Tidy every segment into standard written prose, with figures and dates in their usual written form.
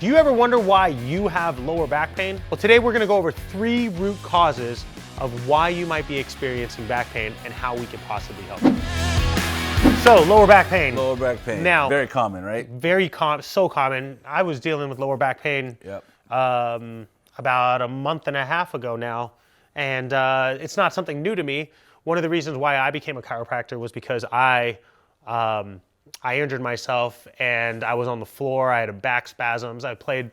Do you ever wonder why you have lower back pain? Well, today we're gonna go over 3 root causes of why you might be experiencing back pain and how we can possibly help you. So, lower back pain. Lower back pain. Now, very common, right? Very common, so common. I was dealing with lower back pain about a month and a half ago now, and it's not something new to me. One of the reasons why I became a chiropractor was because I injured myself and I was on the floor. I had back spasms. I played,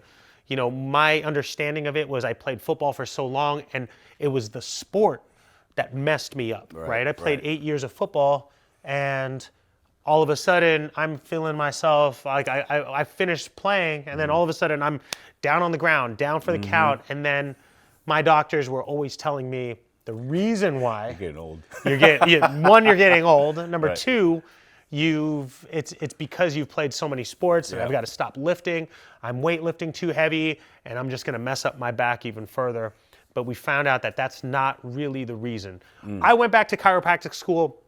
my understanding of it was I played football for so long and it was the sport that messed me up, right? I played 8 years of football and all of a sudden I'm feeling myself, like I finished playing and then all of a sudden I'm down on the ground, down for the count. And then my doctors were always telling me the reason why. You're getting old. You're getting old. Number two, it's because you've played so many sports and I've got to stop lifting. I'm weightlifting too heavy and I'm just going to mess up my back even further. But we found out that that's not really the reason. I went back to chiropractic school.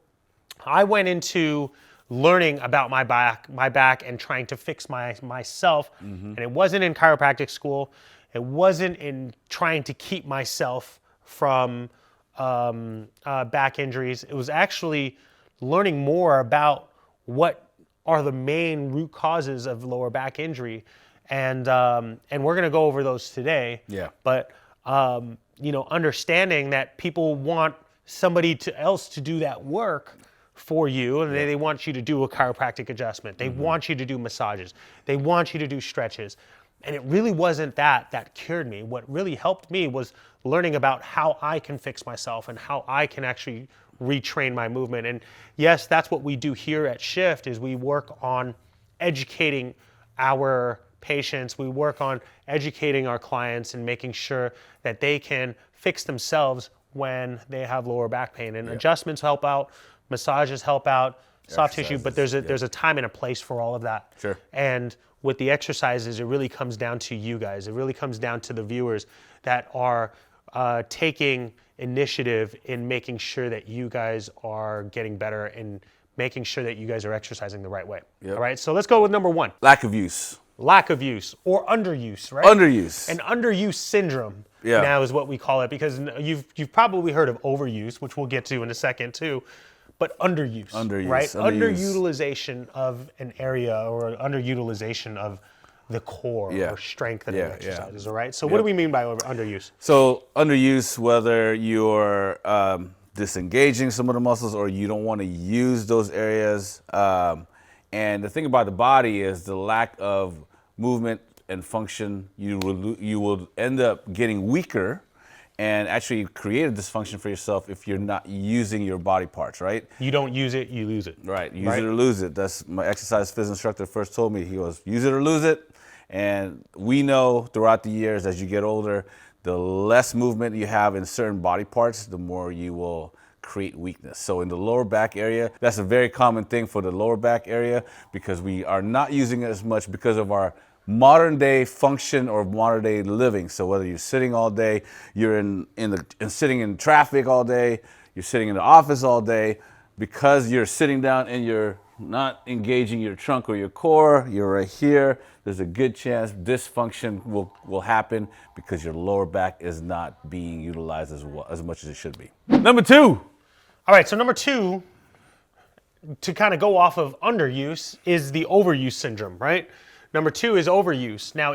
I went into learning about my back and trying to fix myself. And it wasn't in chiropractic school. It wasn't in trying to keep myself from back injuries. It was actually learning more about what are the main root causes of lower back injury. And we're going to go over those today. Yeah. But, understanding that people want somebody else to do that work for you, and they want you to do a chiropractic adjustment. They want you to do massages. They want you to do stretches. And it really wasn't that cured me. What really helped me was learning about how I can fix myself and how I can actually retrain my movement. And yes, that's what we do here at Shift is we work on educating our patients. We work on educating our clients and making sure that they can fix themselves when they have lower back pain. And adjustments help out, massages help out, soft tissue, but there's a time and a place for all of that. Sure. And with the exercises, it really comes down to you guys. It really comes down to the viewers that are taking initiative in making sure that you guys are getting better and making sure that you guys are exercising the right way. All right, so let's go with number 1. Lack of use. Lack of use or underuse, right? Underuse. An underuse syndrome now is what we call it, because you've probably heard of overuse, which we'll get to in a second too, but underuse, right? Underutilization of an area or underutilization of the core or strengthening exercises, all right? So what do we mean by underuse? So underuse, whether you're disengaging some of the muscles or you don't want to use those areas. And the thing about the body is the lack of movement and function. You will end up getting weaker and actually create a dysfunction for yourself if you're not using your body parts, right? You don't use it, you lose it. Right, use it or lose it. That's my exercise phys instructor first told me. He goes, use it or lose it. And we know throughout the years as you get older, the less movement you have in certain body parts, the more you will create weakness. So in the lower back area, that's a very common thing for the lower back area because we are not using it as much because of our modern day function or modern day living. So whether you're sitting all day, you're sitting in traffic all day, you're sitting in the office all day, because you're sitting down and you're not engaging your trunk or your core, you're right here, there's a good chance dysfunction will happen because your lower back is not being utilized as much as it should be. Number 2. All right, so number 2, to kind of go off of underuse, is the overuse syndrome, right? Number 2 is overuse. Now,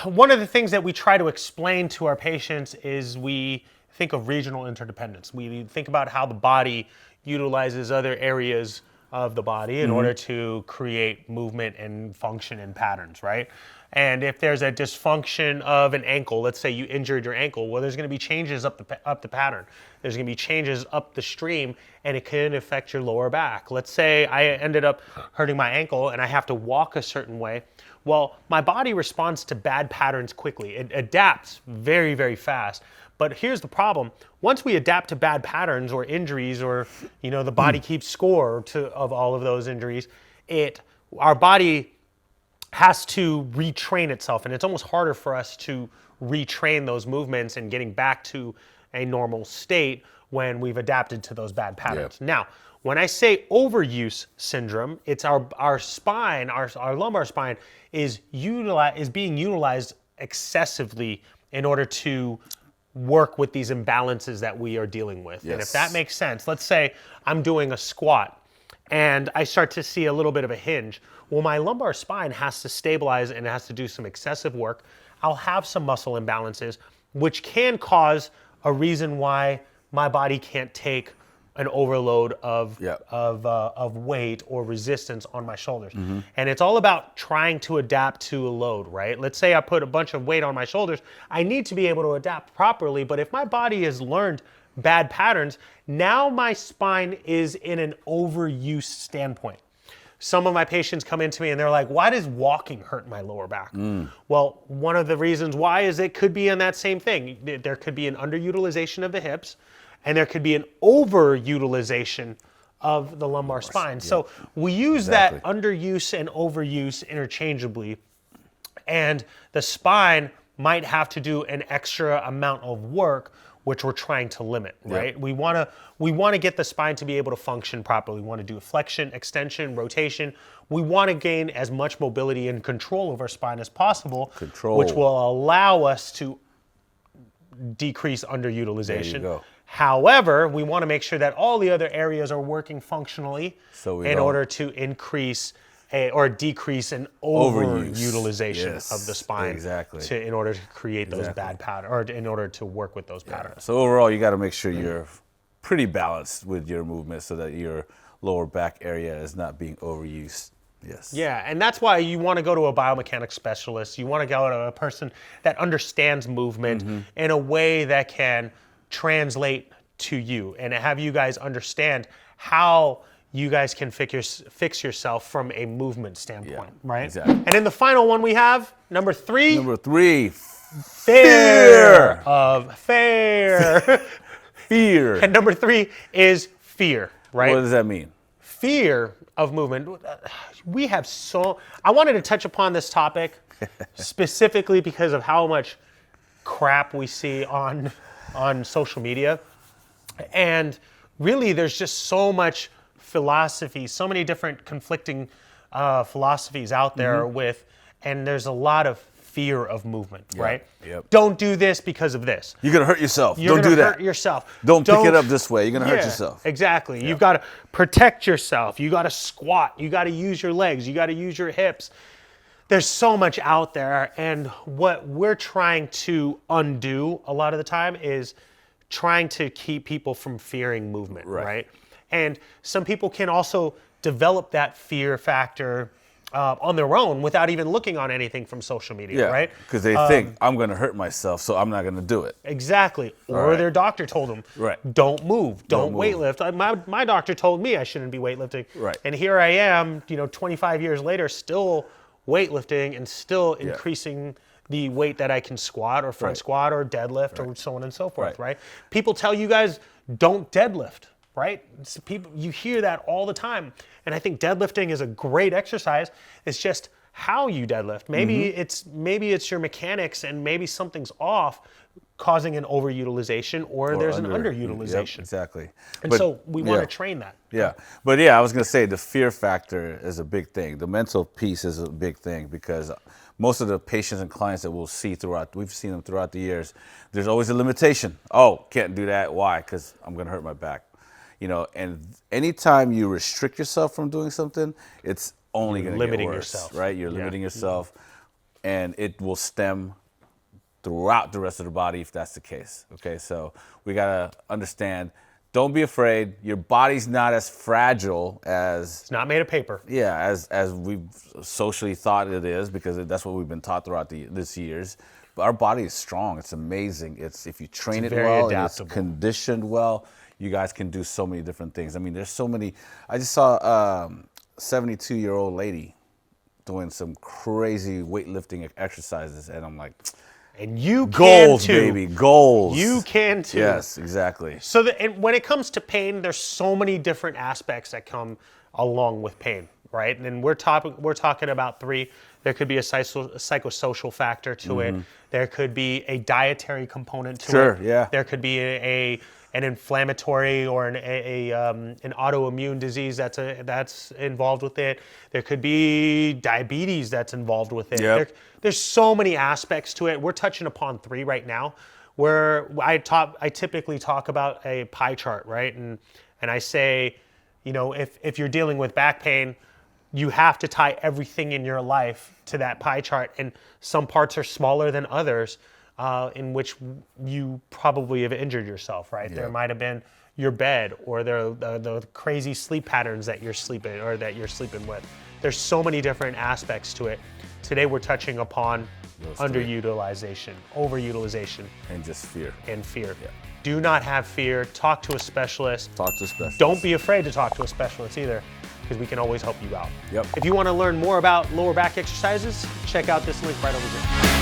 one of the things that we try to explain to our patients is we think of regional interdependence. We think about how the body utilizes other areas of the body in order to create movement and function and patterns, right? And if there's a dysfunction of an ankle, let's say you injured your ankle, well, there's going to be changes up the pattern. There's going to be changes up the stream, and it can affect your lower back. Let's say I ended up hurting my ankle and I have to walk a certain way. Well, my body responds to bad patterns quickly. It adapts very, very fast. But here's the problem. Once we adapt to bad patterns or injuries or, the body keeps score of all of those injuries, our body has to retrain itself. And it's almost harder for us to retrain those movements and getting back to a normal state when we've adapted to those bad patterns. Now, when I say overuse syndrome, it's our spine, our lumbar spine is being utilized excessively in order to work with these imbalances that we are dealing with. And if that makes sense, let's say I'm doing a squat and I start to see a little bit of a hinge. Well, my lumbar spine has to stabilize and it has to do some excessive work. I'll have some muscle imbalances, which can cause a reason why my body can't take an overload of weight or resistance on my shoulders. And it's all about trying to adapt to a load, right? Let's say I put a bunch of weight on my shoulders. I need to be able to adapt properly, but if my body has learned bad patterns, now my spine is in an overuse standpoint. Some of my patients come into me and they're like, why does walking hurt my lower back? Well, one of the reasons why is it could be in that same thing. There could be an underutilization of the hips, and there could be an overutilization of the lumbar spine. So we use that underuse and overuse interchangeably, and the spine might have to do an extra amount of work, which we're trying to limit, right? We want to get the spine to be able to function properly. We want to do a flexion, extension, rotation. We want to gain as much mobility and control of our spine as possible, which will allow us to decrease underutilization. There you go. However, we want to make sure that all the other areas are working functionally in order to increase or decrease an overutilization of the spine in order to create those bad patterns, or in order to work with those patterns. So overall, you got to make sure you're pretty balanced with your movement so that your lower back area is not being overused. Yeah, and that's why you want to go to a biomechanics specialist. You want to go to a person that understands movement in a way that can translate to you and have you guys understand how you guys can fix yourself from a movement standpoint, right? Exactly. And then the final one we have, number three. Fear. Fear. And number three is fear, right? What does that mean? Fear of movement. I wanted to touch upon this topic specifically because of how much crap we see on social media. And really, there's just so much philosophy, so many different conflicting philosophies out there and there's a lot of fear of movement, right? Don't do this because of this. You're gonna hurt yourself. Don't do that. Hurt yourself. Don't pick it up this way. You're gonna hurt yourself. Exactly. You've got to protect yourself. You got to squat. You got to use your legs. You got to use your hips. There's so much out there, and what we're trying to undo a lot of the time is trying to keep people from fearing movement, right? And some people can also develop that fear factor on their own without even looking on anything from social media, right? Because they think, I'm going to hurt myself, so I'm not going to do it. Exactly. Or their doctor told them, don't move, don't weightlift. My doctor told me I shouldn't be weightlifting. And here I am, 25 years later, still weightlifting and still increasing the weight that I can squat or front squat or deadlift or so on and so forth, right? People tell you guys, don't deadlift, right? People, you hear that all the time. And I think deadlifting is a great exercise. It's just how you deadlift. Maybe it's your mechanics and maybe something's off causing an overutilization or there's an underutilization. Exactly. And so we want to train that. But I was going to say the fear factor is a big thing. The mental piece is a big thing because most of the patients and clients that we'll see we've seen them throughout the years, there's always a limitation. Oh, can't do that. Why? Because I'm going to hurt my back. And anytime you restrict yourself from doing something, it's only going to get worse, yourself. Right? You're limiting yourself, and it will stem throughout the rest of the body if that's the case. Okay, so we got to understand, don't be afraid. Your body's not as fragile as... It's not made of paper. Yeah, as we've socially thought it is, because that's what we've been taught throughout this years. But our body is strong. It's amazing. If you train it well, and it's conditioned well, you guys can do so many different things. I mean, there's so many. I just saw a 72-year-old lady doing some crazy weightlifting exercises, and I'm like, and you goals, can too. Baby, goals. You can too. Yes, exactly. So and when it comes to pain, there's so many different aspects that come along with pain, right? And then we're talking about 3. There could be a psychosocial factor to it. There could be a dietary component to it. Sure, yeah. There could be an inflammatory or an autoimmune disease that's involved with it. There could be diabetes that's involved with it. Yep. There's so many aspects to it. We're touching upon 3 right now, where I typically talk about a pie chart, right? And I say, if you're dealing with back pain, you have to tie everything in your life to that pie chart, and some parts are smaller than others, in which you probably have injured yourself, right? Yeah. There might have been your bed, or the crazy sleep patterns that you're sleeping with. There's so many different aspects to it. Today we're touching upon underutilization, overutilization, And just fear. and fear. Yeah. Do not have fear. Talk to a specialist. Talk to a specialist. Don't be afraid to talk to a specialist either, because we can always help you out. Yep. If you want to learn more about lower back exercises, check out this link right over here.